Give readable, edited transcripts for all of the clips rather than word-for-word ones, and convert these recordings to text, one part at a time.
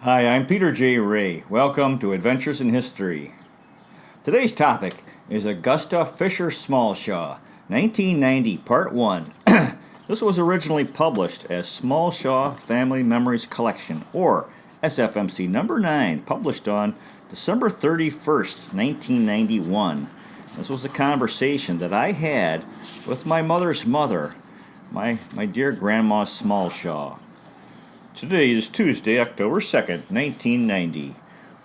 Hi, I'm Peter J. Ray. Welcome to Adventures in History. Today's topic is Augusta Fisher Smallshaw, 1990, Part 1. This was originally published as Smallshaw Family Memories Collection, or SFMC number 9, published on December 31st, 1991. This was a conversation that I had with my mother's mother, my dear Grandma Smallshaw. Today is Tuesday, October 2nd, 1990.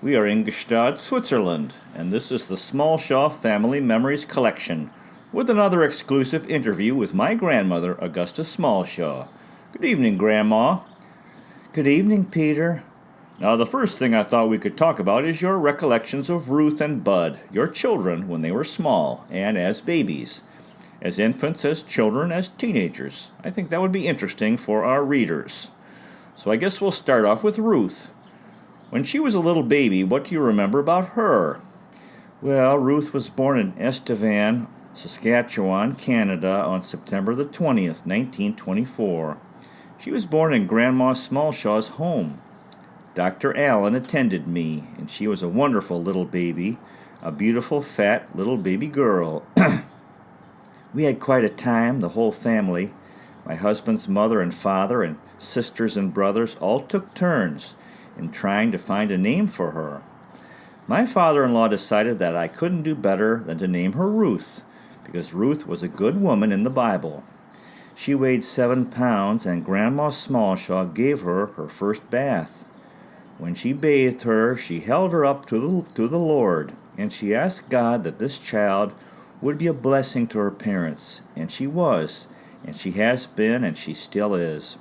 We are in Augusta, Switzerland, and this is the Smallshaw Family Memories Collection, with another exclusive interview with my grandmother, Augusta Smallshaw. Good evening, Grandma. Good evening, Peter. Now, the first thing I thought we could talk about is your recollections of Ruth and Bud, your children when they were small and as babies, as infants, as children, as teenagers. I think that would be interesting for our readers. So I guess we'll start off with Ruth. When she was a little baby, what do you remember about her? Well, Ruth was born in Estevan, Saskatchewan, Canada on September the 20th, 1924. She was born in Grandma Smallshaw's home. Dr. Allen attended me, and she was a wonderful little baby, a beautiful, fat little baby girl. We had quite a time, the whole family. My husband's mother and father and sisters and brothers all took turns in trying to find a name for her. My father-in-law decided that I couldn't do better than to name her Ruth, because Ruth was a good woman in the Bible. She weighed 7 pounds, and Grandma Smallshaw gave her her first bath. When she bathed her, she held her up to the Lord, and she asked God that this child would be a blessing to her parents, and she was, and she has been, and she still is.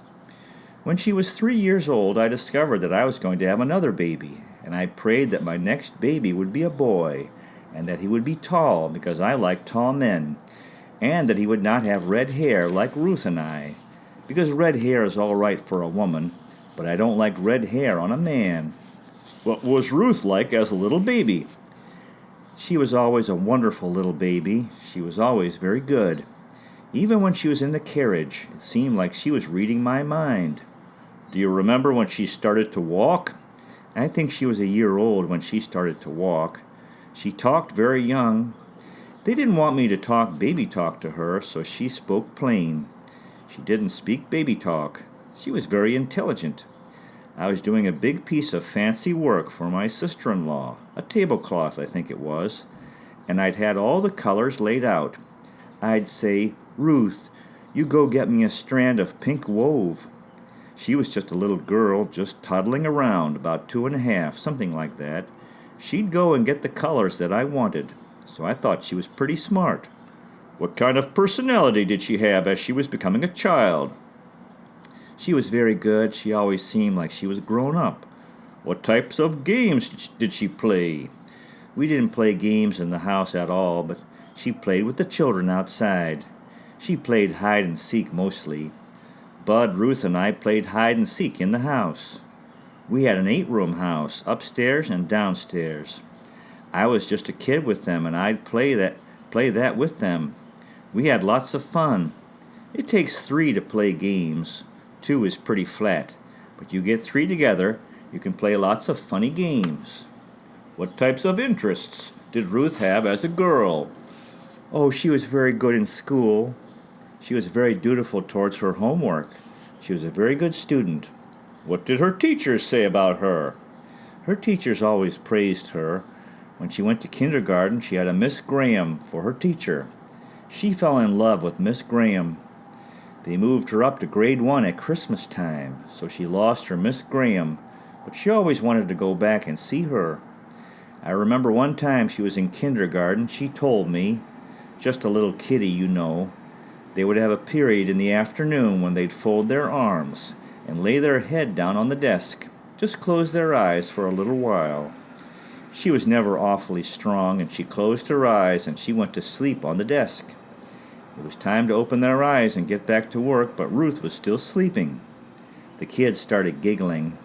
When she was 3 years old, I discovered that I was going to have another baby, and I prayed that my next baby would be a boy, and that he would be tall, because I like tall men, and that he would not have red hair like Ruth and I, because red hair is all right for a woman, but I don't like red hair on a man. What was Ruth like as a little baby? She was always a wonderful little baby. She was always very good. Even when she was in the carriage, it seemed like she was reading my mind. Do you remember when she started to walk? I think she was a year old when she started to walk. She talked very young. They didn't want me to talk baby talk to her, so she spoke plain. She didn't speak baby talk. She was very intelligent. I was doing a big piece of fancy work for my sister-in-law, a tablecloth I think it was, and I'd had all the colors laid out. I'd say, "Ruth, you go get me a strand of pink wove." She was just a little girl, just toddling around, about 2 and a half, something like that. She'd go and get the colors that I wanted, so I thought she was pretty smart. What kind of personality did she have as she was becoming a child? She was very good. She always seemed like she was grown up. What types of games did she play? We didn't play games in the house at all, but she played with the children outside. She played hide and seek mostly. Bud, Ruth, and I played hide and seek in the house. We had an 8-room house, upstairs and downstairs. I was just a kid with them, and I'd play that with them. We had lots of fun. It takes 3 to play games. 2 is pretty flat, but you get 3 together, you can play lots of funny games. What types of interests did Ruth have as a girl? Oh, she was very good in school. She was very dutiful towards her homework. She was a very good student. What did her teachers say about her? Her teachers always praised her. When she went to kindergarten, she had a Miss Graham for her teacher. She fell in love with Miss Graham. They moved her up to grade 1 at Christmas time, so she lost her Miss Graham, but she always wanted to go back and see her. I remember one time she was in kindergarten, she told me, just a little kiddie, you know, they would have a period in the afternoon when they'd fold their arms and lay their head down on the desk, just close their eyes for a little while. She was never awfully strong, and she closed her eyes and she went to sleep on the desk. It was time to open their eyes and get back to work, but Ruth was still sleeping. The kids started giggling.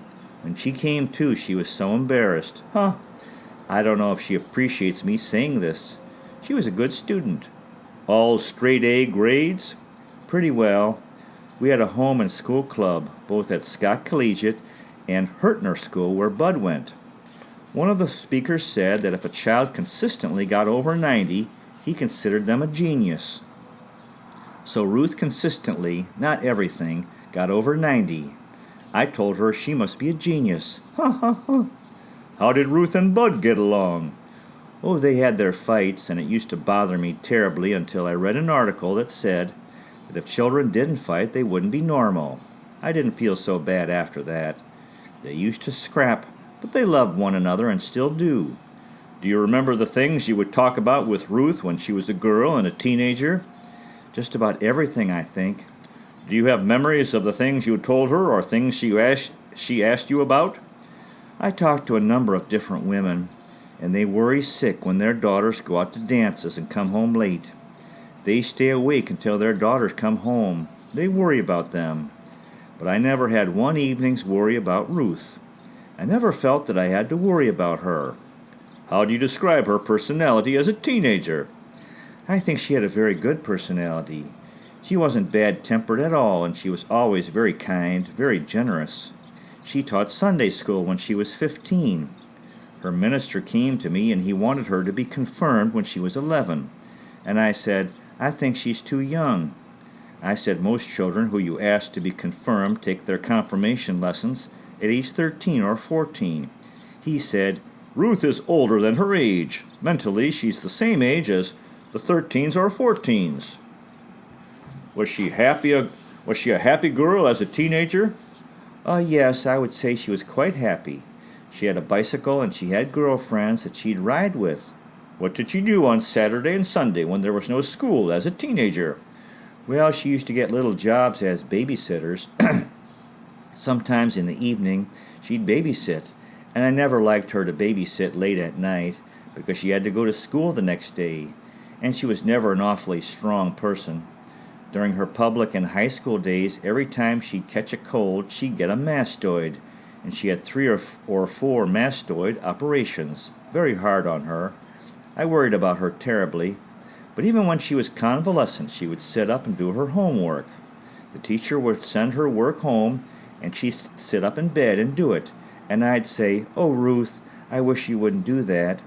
When she came to, she was so embarrassed. I don't know if she appreciates me saying this. She was a good student. All straight A grades? Pretty well. We had a home and school club, both at Scott Collegiate and Hurtner School where Bud went. One of the speakers said that if a child consistently got over 90, he considered them a genius. So Ruth consistently, not everything, got over 90. I told her she must be a genius. Ha ha ha. How did Ruth and Bud get along? Oh, they had their fights, and it used to bother me terribly until I read an article that said that if children didn't fight, they wouldn't be normal. I didn't feel so bad after that. They used to scrap, but they loved one another and still do. Do you remember the things you would talk about with Ruth when she was a girl and a teenager? Just about everything, I think. Do you have memories of the things you told her or things she asked you about? I talked to a number of different women, and they worry sick when their daughters go out to dances and come home late. They stay awake until their daughters come home. They worry about them. But I never had one evening's worry about Ruth. I never felt that I had to worry about her. How do you describe her personality as a teenager? I think she had a very good personality. She wasn't bad-tempered at all, and she was always very kind, very generous. She taught Sunday school when she was 15. Her minister came to me, and he wanted her to be confirmed when she was 11. And I said, I think she's too young. I said most children who you ask to be confirmed take their confirmation lessons at age 13 or 14. He said, Ruth is older than her age. Mentally, she's the same age as the 13s or 14s. Was she a happy girl as a teenager? Yes, I would say she was quite happy. She had a bicycle and she had girlfriends that she'd ride with. What did she do on Saturday and Sunday when there was no school as a teenager? Well, she used to get little jobs as babysitters. Sometimes in the evening, she'd babysit, and I never liked her to babysit late at night because she had to go to school the next day, and she was never an awfully strong person. During her public and high school days, every time she'd catch a cold, she'd get a mastoid, and she had 3 or 4 mastoid operations. Very hard on her. I worried about her terribly, but even when she was convalescent, she would sit up and do her homework. The teacher would send her work home, and she'd sit up in bed and do it, and I'd say, Oh, Ruth, I wish you wouldn't do that.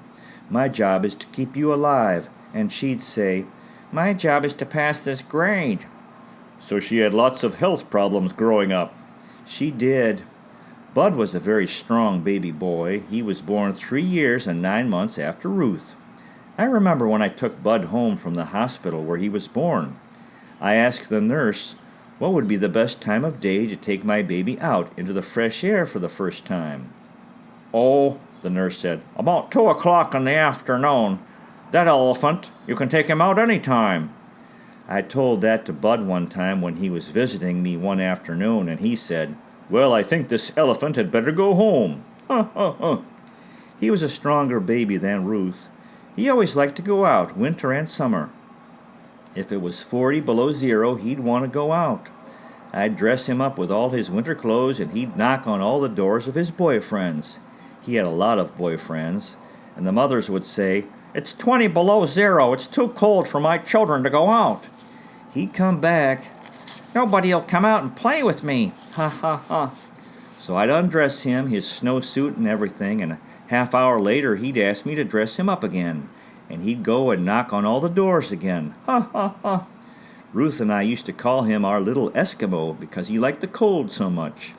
My job is to keep you alive. And she'd say, My job is to pass this grade. So she had lots of health problems growing up. She did. Bud was a very strong baby boy. He was born 3 years and 9 months after Ruth. I remember when I took Bud home from the hospital where he was born. I asked the nurse what would be the best time of day to take my baby out into the fresh air for the first time. Oh, the nurse said, about 2 o'clock in the afternoon. That elephant, you can take him out any time. I told that to Bud one time when he was visiting me one afternoon, and he said, Well, I think this elephant had better go home. He was a stronger baby than Ruth. He always liked to go out, winter and summer. If it was 40 below zero, he'd want to go out. I'd dress him up with all his winter clothes, and he'd knock on all the doors of his boyfriends. He had a lot of boyfriends, and the mothers would say, It's 20 below zero. It's too cold for my children to go out. He'd come back. Nobody'll come out and play with me. Ha ha ha. So I'd undress him, his snowsuit and everything, and a half hour later he'd ask me to dress him up again, and he'd go and knock on all the doors again. Ha ha ha. Ruth and I used to call him our little Eskimo because he liked the cold so much.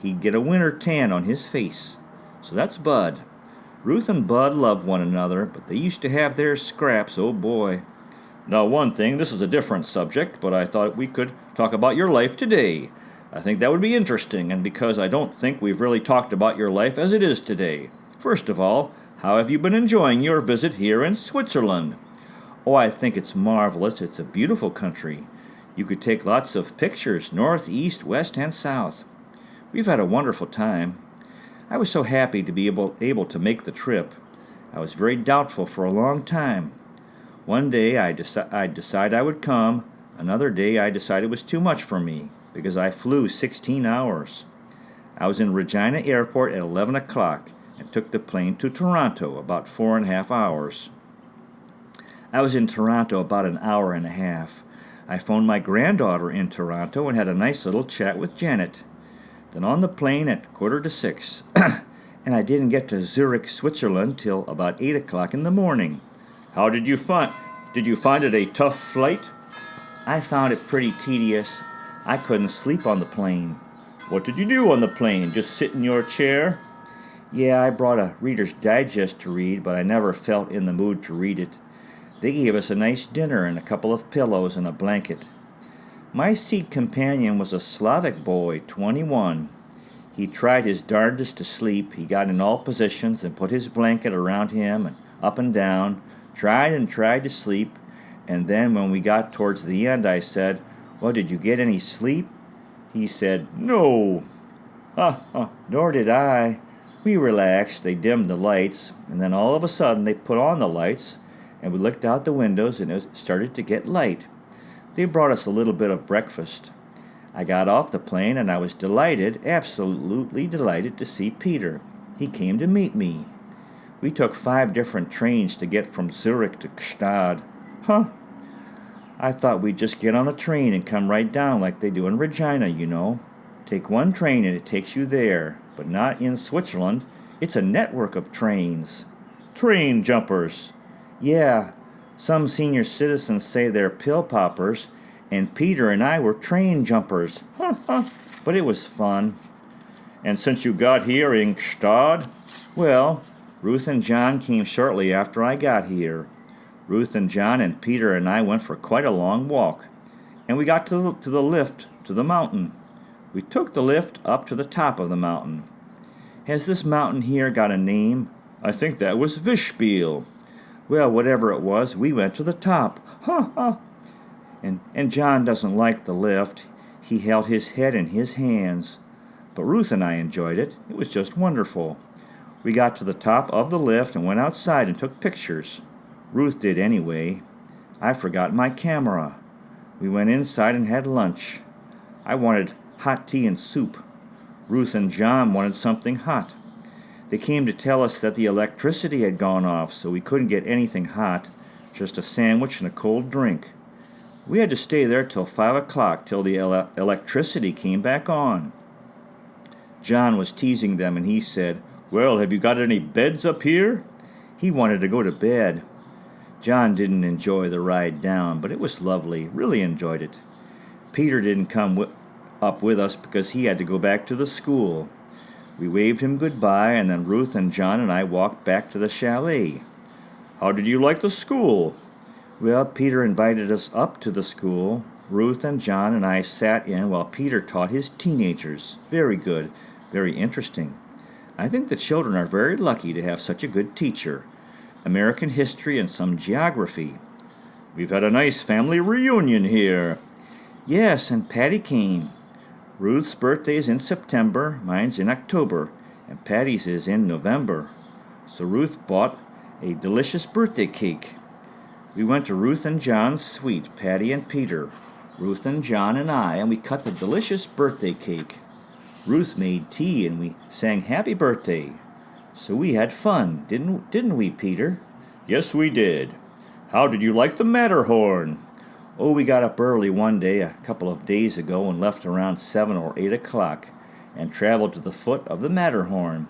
He'd get a winter tan on his face. So that's Bud. Ruth and Bud loved one another, but they used to have their scraps, oh boy. Now one thing, this is a different subject, but I thought we could talk about your life today. I think that would be interesting, and because I don't think we've really talked about your life as it is today. First of all, how have you been enjoying your visit here in Switzerland? Oh, I think it's marvelous. It's a beautiful country. You could take lots of pictures, north, east, west, and south. We've had a wonderful time. I was so happy to be able to make the trip. I was very doubtful for a long time. One day I'd decide I would come. Another day I decided it was too much for me because I flew 16 hours. I was in Regina Airport at 11 o'clock and took the plane to Toronto, about 4.5 hours. I was in Toronto about an hour and a half. I phoned my granddaughter in Toronto and had a nice little chat with Janet. then on the plane at 5:45, and I didn't get to Zurich, Switzerland till about 8 o'clock in the morning. How did you find it a tough flight? I found it pretty tedious. I couldn't sleep on the plane. What did you do on the plane? Just sit in your chair? Yeah, I brought a Reader's Digest to read, but I never felt in the mood to read it. They gave us a nice dinner and a couple of pillows and a blanket. My seat companion was a Slavic boy, 21. He tried his darndest to sleep. He got in all positions and put his blanket around him and up and down, tried and tried to sleep, and then when we got towards the end, I said, "Well, did you get any sleep?" He said, "No." Nor did I. We relaxed, they dimmed the lights, and then all of a sudden they put on the lights, and we looked out the windows and it started to get light. They brought us a little bit of breakfast. I got off the plane and I was delighted, absolutely delighted to see Peter. He came to meet me. We took 5 different trains to get from Zurich to Gstaad. I thought we'd just get on a train and come right down like they do in Regina, you know. Take one train and it takes you there, but not in Switzerland. It's a network of trains. Train jumpers. Yeah, some senior citizens say they're pill poppers, and Peter and I were train jumpers. But it was fun. And since you got here in Gstaad? Well, Ruth and John came shortly after I got here. Ruth and John and Peter and I went for quite a long walk, and we got to the lift to the mountain. We took the lift up to the top of the mountain. Has this mountain here got a name? I think that was Vishspiel. Well, whatever it was, we went to the top. And John doesn't like the lift. He held his head in his hands. But Ruth and I enjoyed it. It was just wonderful. We got to the top of the lift and went outside and took pictures. Ruth did anyway. I forgot my camera. We went inside and had lunch. I wanted hot tea and soup. Ruth and John wanted something hot. They came to tell us that the electricity had gone off, so we couldn't get anything hot, just a sandwich and a cold drink. We had to stay there till 5 o'clock, till the electricity came back on. John was teasing them, and he said, "Well, have you got any beds up here?" He wanted to go to bed. John didn't enjoy the ride down, but it was lovely, really enjoyed it. Peter didn't come up with us because he had to go back to the school. We waved him goodbye, and then Ruth and John and I walked back to the chalet. How did you like the school? Well, Peter invited us up to the school. Ruth and John and I sat in while Peter taught his teenagers. Very good, very interesting. I think the children are very lucky to have such a good teacher. American history and some geography. We've had a nice family reunion here. Yes, and Patty came. Ruth's birthday's in September, mine's in October, and Patty's is in November. So Ruth bought a delicious birthday cake. We went to Ruth and John's suite, Patty and Peter, Ruth and John and I, and we cut the delicious birthday cake. Ruth made tea and we sang happy birthday. So we had fun, didn't we, Peter? Yes, we did. How did you like the Matterhorn? Oh, we got up early one day a couple of days ago and left around 7 or 8 o'clock and traveled to the foot of the Matterhorn.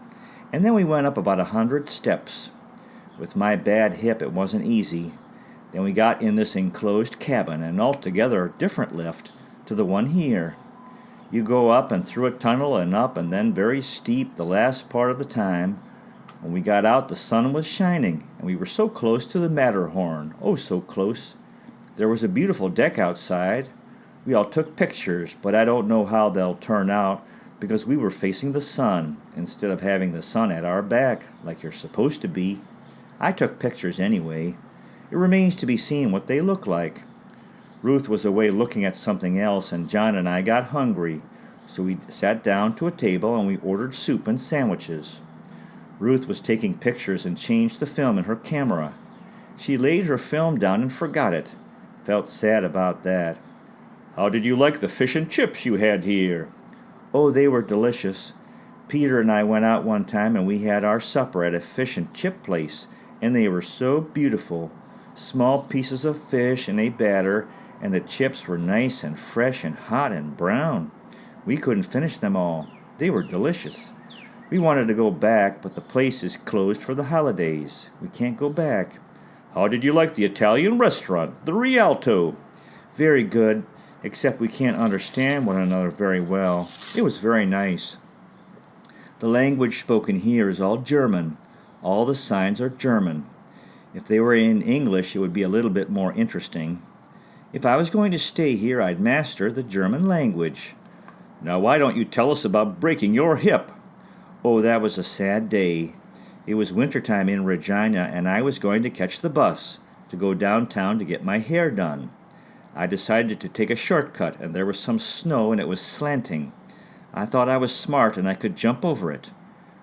And then we went up about 100 steps. With my bad hip, it wasn't easy. Then we got in this enclosed cabin, an altogether different lift to the one here. You go up and through a tunnel and up and then very steep the last part of the time. When we got out, the sun was shining, and we were so close to the Matterhorn. Oh, so close. There was a beautiful deck outside. We all took pictures, but I don't know how they'll turn out because we were facing the sun instead of having the sun at our back like you're supposed to be. I took pictures anyway. It remains to be seen what they look like. Ruth was away looking at something else, and John and I got hungry, so we sat down to a table and we ordered soup and sandwiches. Ruth was taking pictures and changed the film in her camera. She laid her film down and forgot it. Felt sad about that. How did you like the fish and chips you had here? Oh, they were delicious. Peter and I went out one time and we had our supper at a fish and chip place, and they were so beautiful. Small pieces of fish in a batter, and the chips were nice and fresh and hot and brown. We couldn't finish them all. They were delicious. We wanted to go back, but the place is closed for the holidays. We can't go back. How did you like the Italian restaurant, the Rialto? Very good, except we can't understand one another very well. It was very nice. The language spoken here is all German. All the signs are German. If they were in English, it would be a little bit more interesting. If I was going to stay here, I'd master the German language. Now, why don't you tell us about breaking your hip? Oh, that was a sad day. It was wintertime in Regina, and I was going to catch the bus to go downtown to get my hair done. I decided to take a shortcut, and there was some snow, and it was slanting. I thought I was smart, and I could jump over it.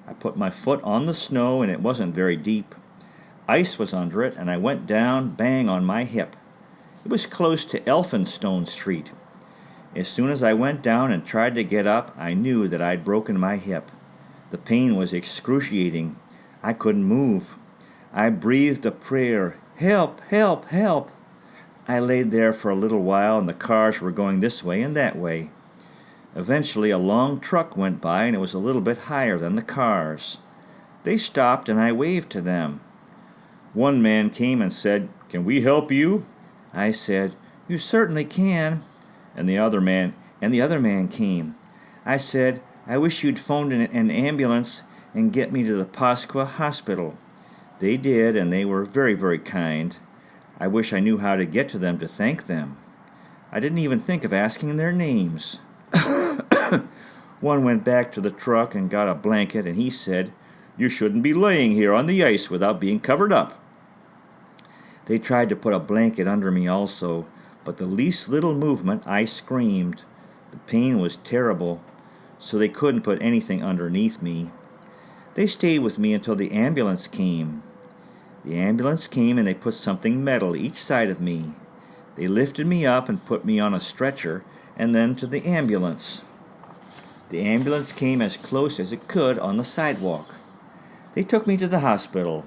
I put my foot on the snow, and it wasn't very deep. Ice was under it, and I went down, bang, on my hip. It was close to Elphinstone Street. As soon as I went down and tried to get up, I knew that I'd broken my hip. The pain was excruciating. I couldn't move. I breathed a prayer, "Help, help, help." I laid there for a little while, and the cars were going this way and that way. Eventually, a long truck went by, and it was a little bit higher than the cars. They stopped, and I waved to them. One man came and said, "Can we help you?" I said, "You certainly can." And the other man came. I said, "I wish you'd phone an ambulance and get me to the Pasqua Hospital." They did, and they were very, very kind. I wish I knew how to get to them to thank them. I didn't even think of asking their names. One went back to the truck and got a blanket, and he said, "You shouldn't be laying here on the ice without being covered up." They tried to put a blanket under me also, but the least little movement, I screamed. The pain was terrible, so they couldn't put anything underneath me. They stayed with me until the ambulance came. The ambulance came, and they put something metal each side of me. They lifted me up and put me on a stretcher, and then to the ambulance. The ambulance came as close as it could on the sidewalk. They took me to the hospital.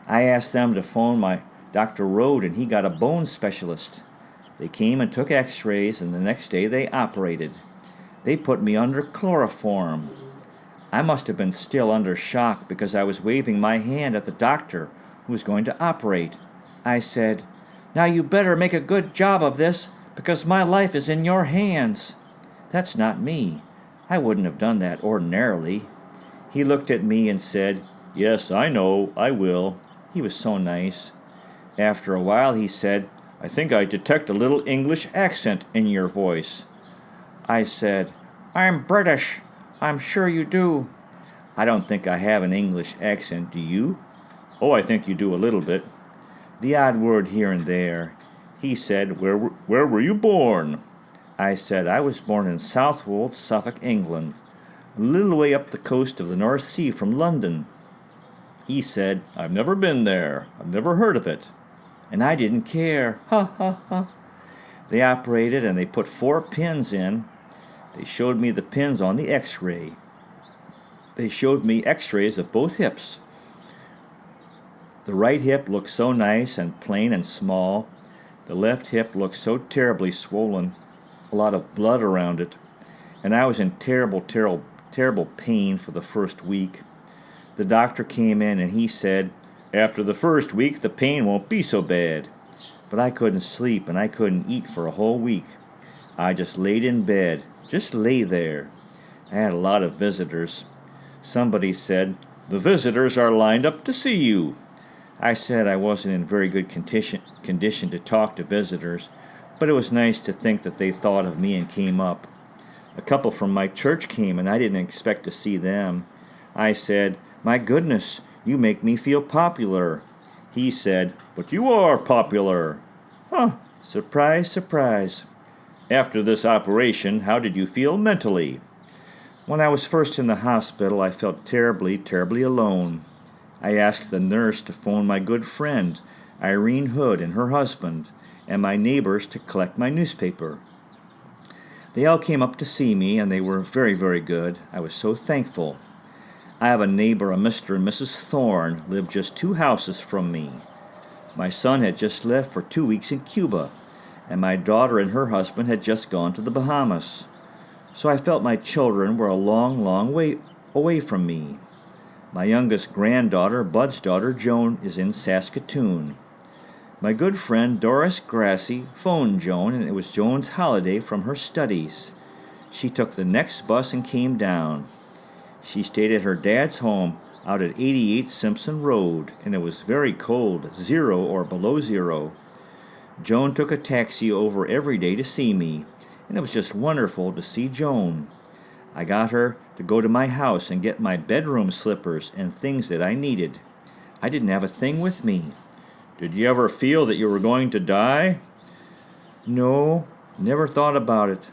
I asked them to phone my Dr. Rode, and he got a bone specialist. They came and took x-rays, and the next day they operated. They put me under chloroform. I must have been still under shock because I was waving my hand at the doctor who was going to operate. I said, "Now you better make a good job of this because my life is in your hands." That's not me. I wouldn't have done that ordinarily. He looked at me and said, "Yes, I know, I will." He was so nice. After a while he said, "I think I detect a little English accent in your voice." I said, "I'm British. I'm sure you do." "I don't think I have an English accent, do you?" "Oh, I think you do a little bit." The odd word here and there. He said, Where were you born?" I said, "I was born in Southwold, Suffolk, England, a little way up the coast of the North Sea from London." He said, "I've never been there. I've never heard of it." And I didn't care. Ha, ha, ha. They operated, and they put 4 pins in. They showed me the pins on the x-ray. They showed me x-rays of both hips. The right hip looked so nice and plain and small. The left hip looked so terribly swollen, a lot of blood around it. And I was in terrible, terrible, terrible pain for the first week. The doctor came in, and he said, "After the first week, the pain won't be so bad." But I couldn't sleep, and I couldn't eat for a whole week. I just laid in bed, just lay there. I had a lot of visitors. Somebody said, "The visitors are lined up to see you." I said I wasn't in very good condition to talk to visitors, but it was nice to think that they thought of me and came up. A couple from my church came, and I didn't expect to see them. I said, "My goodness, you make me feel popular." He said, "But you are popular." Huh, surprise, surprise. "After this operation, how did you feel mentally?" When I was first in the hospital, I felt terribly, terribly alone. I asked the nurse to phone my good friend, Irene Hood, and her husband, and my neighbors to collect my newspaper. They all came up to see me, and they were very, very good. I was so thankful. I have a neighbor, a Mr. and Mrs. Thorne, lived just 2 houses from me. My son had just left for 2 weeks in Cuba, and my daughter and her husband had just gone to the Bahamas. So I felt my children were a long, long way away from me. My youngest granddaughter, Bud's daughter, Joan, is in Saskatoon. My good friend Doris Grassi phoned Joan, and it was Joan's holiday from her studies. She took the next bus and came down. She stayed at her dad's home out at 88 Simpson Road, and it was very cold, 0 or below 0. Joan took a taxi over every day to see me, and it was just wonderful to see Joan. I got her to go to my house and get my bedroom slippers and things that I needed. I didn't have a thing with me. Did you ever feel that you were going to die? No, never thought about it.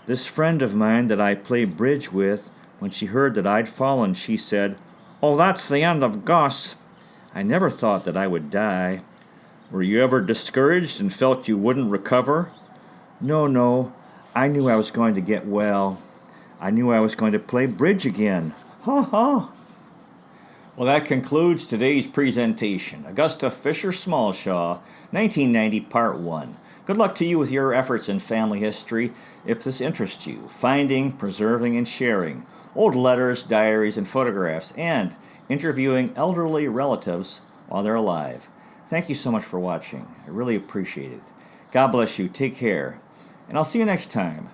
This friend of mine that I play bridge with, when she heard that I'd fallen, she said, "Oh, that's the end of Gus." I never thought that I would die. Were you ever discouraged and felt you wouldn't recover? No. I knew I was going to get well. I knew I was going to play bridge again. Ha ha. Well, that concludes today's presentation. Augusta Fisher Smallshaw, 1990, Part 1. Good luck to you with your efforts in family history if this interests you, finding, preserving, and sharing old letters, diaries, and photographs, and interviewing elderly relatives while they're alive. Thank you so much for watching. I really appreciate it. God bless you. Take care. And I'll see you next time.